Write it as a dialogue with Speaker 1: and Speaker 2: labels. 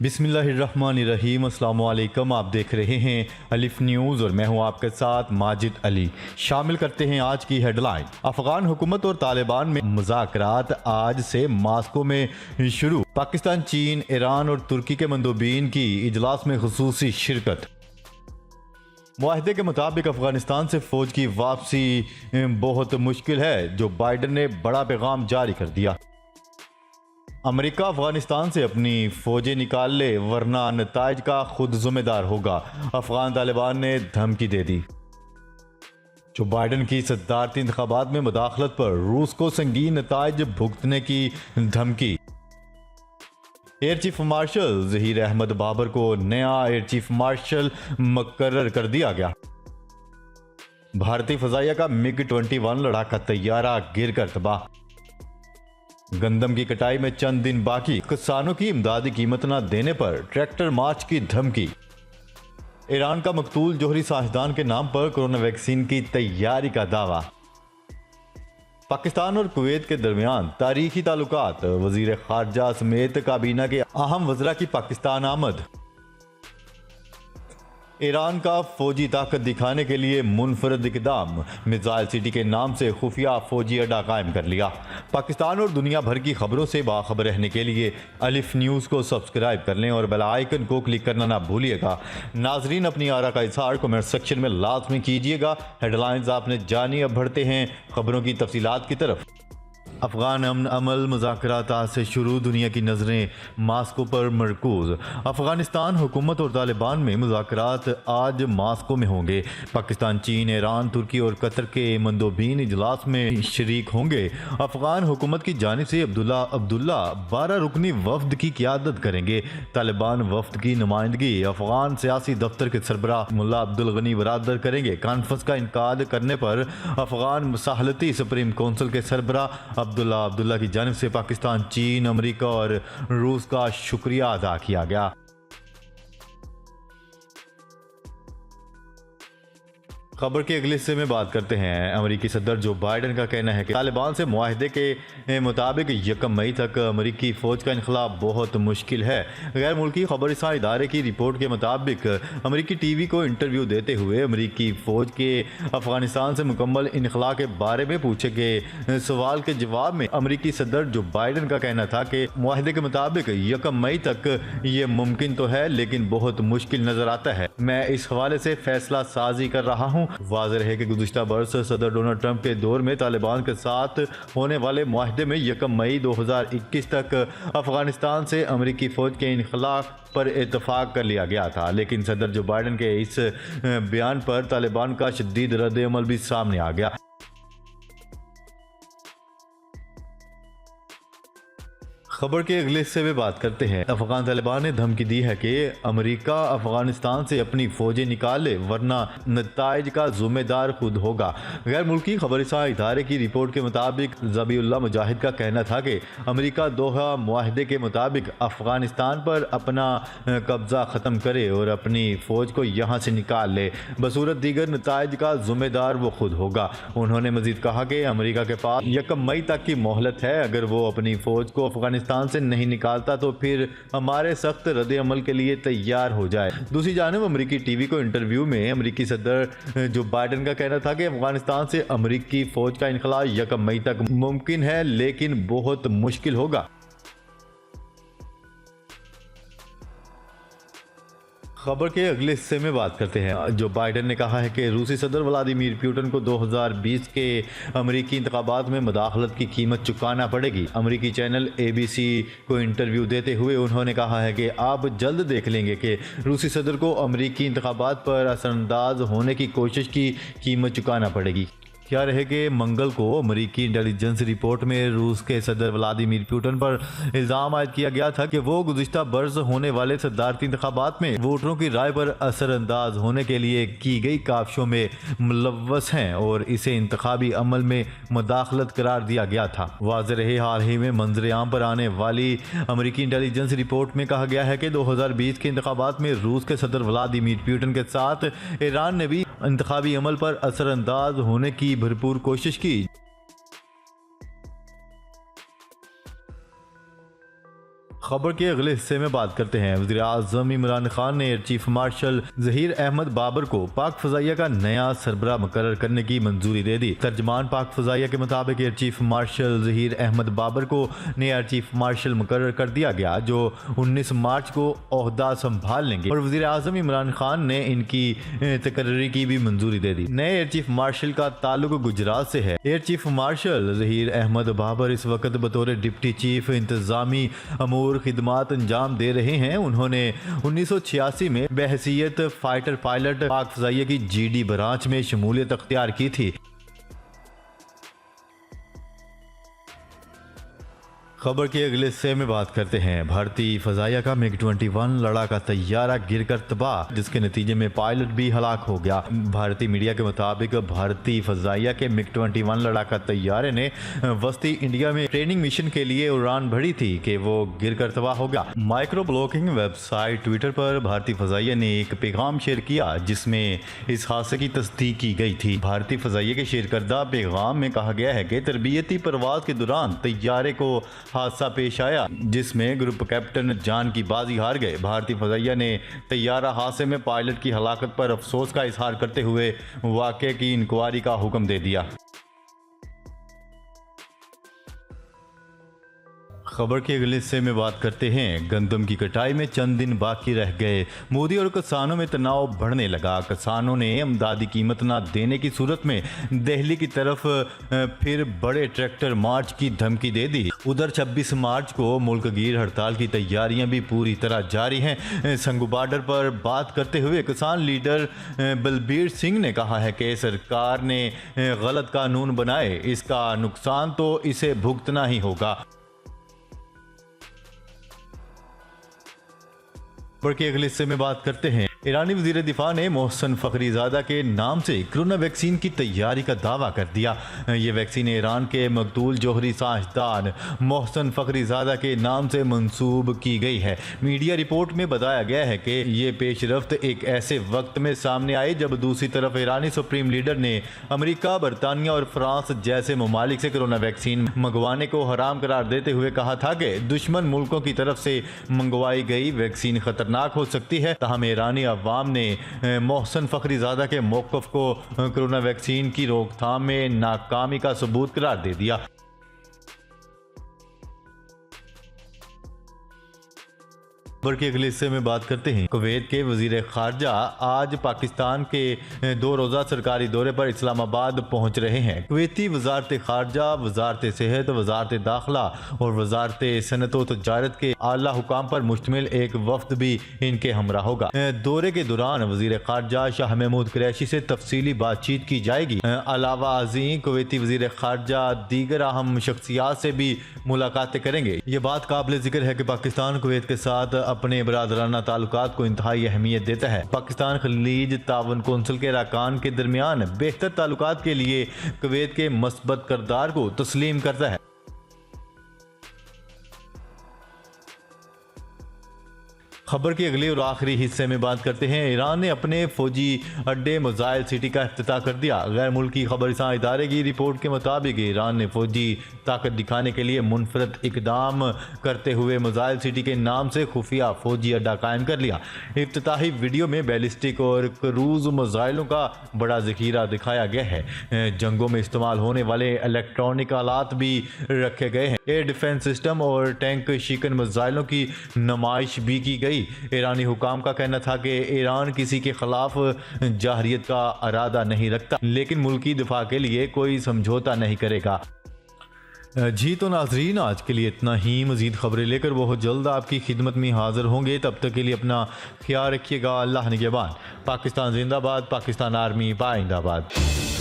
Speaker 1: बिस्मिल्लाहिर्रहमानिर्रहीम। अस्सलाम वालेकुम। आप देख रहे हैं अलिफ न्यूज़ और मैं हूं आपके साथ माजिद अली। शामिल करते हैं आज की हेडलाइन। अफगान हुकूमत और तालिबान में मुज़ाकरात आज से मास्को में शुरू। पाकिस्तान, चीन, ईरान और तुर्की के मंदोबीन की इजलास में खुसूसी शिरकत। मुआहदे के मुताबिक अफगानिस्तान से फौज की वापसी बहुत मुश्किल है। जो बाइडन ने बड़ा पैगाम जारी कर दिया। अमेरिका अफगानिस्तान से अपनी फौजें निकाल ले वरना नताइज का खुद जिम्मेदार होगा। अफगान तालिबान ने धमकी दे दी। जो बाइडन की सदारती इंतखाबात में मुदाखलत पर रूस को संगीन नताइज भुगतने की धमकी। Air chief marshal Zaheer Ahmed Babar को नया एयर चीफ मार्शल मुकर्रर कर दिया गया। भारतीय फजाइया का MiG-21 लड़ाका तैयारा गिरकर तबाह। गंदम की कटाई में चंद दिन बाकी, किसानों की इमदादी कीमत न देने पर ट्रैक्टर मार्च की धमकी। ईरान का मकतूल जोहरी साइंसदान के नाम पर कोरोना वैक्सीन की तैयारी का दावा। पाकिस्तान और कुवैत के दरमियान तारीखी ताल्लुकात, वजीर खारजा समेत काबीना के अहम वज़रा की पाकिस्तान आमद। ईरान का फौजी ताकत दिखाने के लिए मुनफरद इकदाम, मिसाइल सिटी के नाम से खुफिया फौजी अड्डा कायम कर लिया। पाकिस्तान और दुनिया भर की खबरों से बाखबर रहने के लिए अलिफ न्यूज़ को सब्सक्राइब कर लें और बेल आइकन को क्लिक करना ना भूलिएगा। नाजरीन, अपनी आरा का इजहार कमेंट सेक्शन में लाजमी कीजिएगा। हेडलाइंस आपने जानी, अब बढ़ते हैं खबरों की तफसीलात की तरफ। अफगान अमन अमल मुज़ाकरात आज से शुरू, दुनिया की नज़रें मास्को पर मरकूज। अफगानिस्तान हुकूमत और तालिबान में मुज़ाकरात आज मास्को में होंगे। पाकिस्तान, चीन, ईरान, तुर्की और कतर के मंदोबीन इजलास में शरीक होंगे। अफगान हुकूमत की जानिब से अब्दुल्ला 12 रुकनी वफद की क़ियादत करेंगे। तालिबान वफद की नुमाइंदगी अफगान सियासी दफ्तर के सरबराह मुल्ला अब्दुल गनी बरादर करेंगे। कॉन्फ्रेंस का इनकाद करने पर अफगान मसाहलती सुप्रीम कौंसिल के सरबराह अब्दुल्ला की जानिब से पाकिस्तान, चीन, अमेरिका और रूस का शुक्रिया अदा किया गया। खबर के अगले हिस्से में बात करते हैं। अमेरिकी सदर जो बाइडन का कहना है कि तालिबान से मुआहदे के मुताबिक 1 मई तक अमेरिकी फ़ौज का इनखला बहुत मुश्किल है। गैर मुल्की खबरसां इदारे की रिपोर्ट के मुताबिक अमेरिकी टीवी को इंटरव्यू देते हुए अमेरिकी फ़ौज के अफगानिस्तान से मुकम्मल इनखला के बारे में पूछे गए सवाल के जवाब में अमेरिकी सदर जो बाइडन का कहना था कि मुआहदे के मुताबिक 1 मई तक ये मुमकिन तो है लेकिन बहुत मुश्किल नज़र आता है। मैं इस हवाले से फैसला साजी कर रहा हूँ। वाज़ेह है कि गुज़िश्ता बरस सदर डोनाल्ड ट्रंप के दौर में तालिबान के साथ होने वाले मुआहदे में 1 मई 2021 तक अफगानिस्तान से अमेरिकी फ़ौज के इनखला पर इतफाक कर लिया गया था, लेकिन सदर जो बाइडन के इस बयान पर तालिबान का शदीद रद्द-ए-अमल भी सामने आ गया। खबर के अगले हिस्से में बात करते हैं। अफगान तालिबान ने धमकी दी है कि अमेरिका अफगानिस्तान से अपनी फौजें निकाल ले वरना नताइज का जिम्मेदार खुद होगा। गैर मुल्की खबरसां इदारे की रिपोर्ट के मुताबिक ज़बीउल्लाह मुजाहिद का कहना था कि अमेरिका दोहा मुआहदे के मुताबिक अफगानिस्तान पर अपना कब्जा ख़त्म करे और अपनी फ़ौज को यहाँ से निकाल ले, बसूरत दीगर नताइज का जिम्मेदार वो खुद होगा। उन्होंने मजीद कहा कि अमेरिका के पास 1 मई तक की मोहलत है। अगर वो अपनी फ़ौज को अफगानिस्तान से नहीं निकालता तो फिर हमारे सख्त रद्द अमल के लिए तैयार हो जाए। दूसरी जानिब अमेरिकी टीवी को इंटरव्यू में अमेरिकी सदर जो बाइडन का कहना था कि अफगानिस्तान से अमेरिकी फौज का इनखला 1 मई तक मुमकिन है लेकिन बहुत मुश्किल होगा। खबर के अगले हिस्से में बात करते हैं। जो बाइडन ने कहा है कि रूसी सदर व्लादिमीर पुतिन को 2020 के अमेरिकी इंतखाबात में मुदाखलत की कीमत चुकाना पड़ेगी। अमेरिकी चैनल ABC को इंटरव्यू देते हुए उन्होंने कहा है कि आप जल्द देख लेंगे कि रूसी सदर को अमेरिकी इंतखाबात पर असरअंदाज होने की कोशिश की कीमत चुकाना पड़ेगी। क्या रहे कि मंगल को अमेरिकी इंटेलिजेंस रिपोर्ट में रूस के सदर व्लादिमीर पुतिन पर इल्ज़ाम आयद किया गया था कि वो गुज़िश्ता बरस होने वाले सदारती इंतखाबात में वोटरों की राय पर असरअंदाज होने के लिए की गई काविशों में मुलव्वस हैं और इसे इंतखाबी अमल में मुदाखलत करार दिया गया था। वाज़ेह रहे, हाल ही में मंजर-ए-आम पर आने वाली अमेरिकी इंटेलिजेंस रिपोर्ट में कहा गया है कि 2020 के इंतखाबात में रूस के सदर व्लादिमीर पुतिन के साथ ईरान ने भी इंतखाबी अमल पर असरअंदाज होने की भरपूर कोशिश की। खबर के अगले हिस्से में बात करते हैं। वज़ीर आज़म इमरान खान ने air chief marshal Zaheer Ahmed Babar को पाक फ़ज़ाइया का नया सरबराह मुकर्रर करने की मंजूरी दे दी। तर्जमान पाक फ़ज़ाइया के मुताबिक air chief marshal Zaheer Ahmed Babar को नया एयर चीफ मार्शल मुकर्रर कर दिया गया, जो 19 मार्च को ओहदा संभाल लेंगे, और वज़ीर आज़म इमरान खान ने इनकी तकर्री की भी मंजूरी दे दी। नए एयर चीफ मार्शल का ताल्लुक गुजरात से है। Air chief marshal Zaheer Ahmed Babar इस वक्त बतौर डिप्टी चीफ इंतजामी अमूर खिदमात अंजाम दे रहे हैं। उन्होंने 1986 में बहसीयत फाइटर पायलट पाक फ़ज़ाइया की GD ब्रांच में शमूलियत अख्तियार की थी। खबर के अगले हिस्से में बात करते हैं। भारतीय फ़ज़ाइया का MiG-21 लड़ाका तैयारा गिरकर तबाह, जिसके नतीजे में पायलट भी हलाक हो गया। भारतीय मीडिया के मुताबिक भारतीय फ़ज़ाइया के MiG-21 लड़ाका तैयारे ने वस्ती इंडिया में ट्रेनिंग मिशन के लिए उड़ान भरी थी कि वो गिरकर तबाह हो गया। माइक्रो ब्लॉगिंग वेबसाइट ट्विटर पर भारतीय फ़ज़ाइया ने एक पैगाम शेयर किया जिसमें इस हादसे की तस्दीक की गई थी। भारतीय फ़ज़ाइया के शेयर करदा पैगाम में कहा गया है कि तरबियती परवाज के दौरान तैयारे को हादसा पेश आया, जिसमें ग्रुप कैप्टन जान की बाजी हार गए। भारतीय फ़ज़ाइया ने तैयारा हादसे में पायलट की हलाकत पर अफसोस का इजहार करते हुए वाक़े की इंक्वायरी का हुक्म दे दिया। खबर के अगले हिस्से में बात करते हैं। गंदम की कटाई में चंद दिन बाकी रह गए, मोदी और किसानों में तनाव बढ़ने लगा। किसानों ने इमदादी कीमत न देने की सूरत में दिल्ली की तरफ फिर बड़े ट्रैक्टर मार्च की धमकी दे दी। उधर 26 मार्च को मुल्क गिर हड़ताल की तैयारियां भी पूरी तरह जारी हैं। संगू बॉर्डर पर बात करते हुए किसान लीडर बलबीर सिंह ने कहा है कि सरकार ने गलत कानून बनाए, इसका नुकसान तो इसे भुगतना ही होगा। खबर के अगले हिस्से में बात करते हैं। ईरानी वज़ीर दिफा ने मोहसन फ़खरीज़ादा के नाम से कोरोना वैक्सीन की तैयारी का दावा कर दिया। ये वैक्सीन ईरान के मकतूल जौहरी साइंसदान मोहसन फ़खरीज़ादा के नाम से मंसूब की गई है। मीडिया रिपोर्ट में बताया गया है कि ये पेशरफ्त एक ऐसे वक्त में सामने आई जब दूसरी तरफ ईरानी सुप्रीम लीडर ने अमेरिका, बरतानिया और फ्रांस जैसे ममालिक से कोरोना वैक्सीन मंगवाने को हराम करार देते हुए कहा था कि दुश्मन मुल्कों की तरफ से मंगवाई गई वैक्सीन खतरनाक हो सकती है। ताहम ईरानी अवाम ने मोहसन फ़खरीज़ादा के मौक़िफ़ को कोरोना वैक्सीन की रोकथाम में नाकामी का सबूत करार दे दिया। खबर के अगले हिस्से में बात करते हैं। कुवैत के वजीर खारजा आज पाकिस्तान के 2 रोज़ा सरकारी दौरे पर इस्लामाबाद पहुंच रहे हैं। कुवैती वजारत खारजा, वजारत सेहत, वजारत दाखिला और वजारत सनत व तजारत के आला हुकाम पर मुश्तमिल एक वफ्द भी इनके हमरा होगा। दौरे के दौरान वजीर खारजा शाह महमूद कुरैशी से तफसीली बातचीत की जाएगी। अलावा अजीम कुवैती वजीर खारजा दीगर अहम शख्सियात से भी मुलाकातें करेंगे। ये बात काबिल जिक्र है कि पाकिस्तान कुवैत के साथ अपने बरादराना ताल्लुकात को इंतहाई अहमियत देता है। पाकिस्तान खलीज तावन कौंसिल के अरकान के दरमियान बेहतर ताल्लुकात के लिए कुवैत के मस्बत किरदार को तस्लीम करता है। खबर के अगले और आखिरी हिस्से में बात करते हैं। ईरान ने अपने फौजी अड्डे मिसाइल सिटी का इफ्तिताह कर दिया। गैर मुल्की खबरसां इदारे की रिपोर्ट के मुताबिक ईरान ने फौजी ताकत दिखाने के लिए मुनफरद इकदाम करते हुए मिसाइल सिटी के नाम से खुफिया फौजी अड्डा कायम कर लिया। इफ्तिताही वीडियो में बैलिस्टिक और क्रूज मिसाइलों का बड़ा जखीरा दिखाया गया है। जंगों में इस्तेमाल होने वाले इलेक्ट्रॉनिक आलात भी रखे गए हैं। एयर डिफेंस सिस्टम और टैंक शिकन मिसाइलों की नुमाइश भी की गई। ईरानी हुकाम का कहना था कि ईरान किसी के खिलाफ जाहरियत का इरादा नहीं रखता, लेकिन मुल्की दिफा के लिए कोई समझौता नहीं करेगा। जी तो नाजरीन, आज के लिए इतना ही। मजीद खबरें लेकर बहुत जल्द आपकी खिदमत में हाजिर होंगे। तब तक के लिए अपना ख्याल रखिएगा। अल्लाह निगहबान। पाकिस्तान जिंदाबाद। पाकिस्तान आर्मी पाइंदाबाद।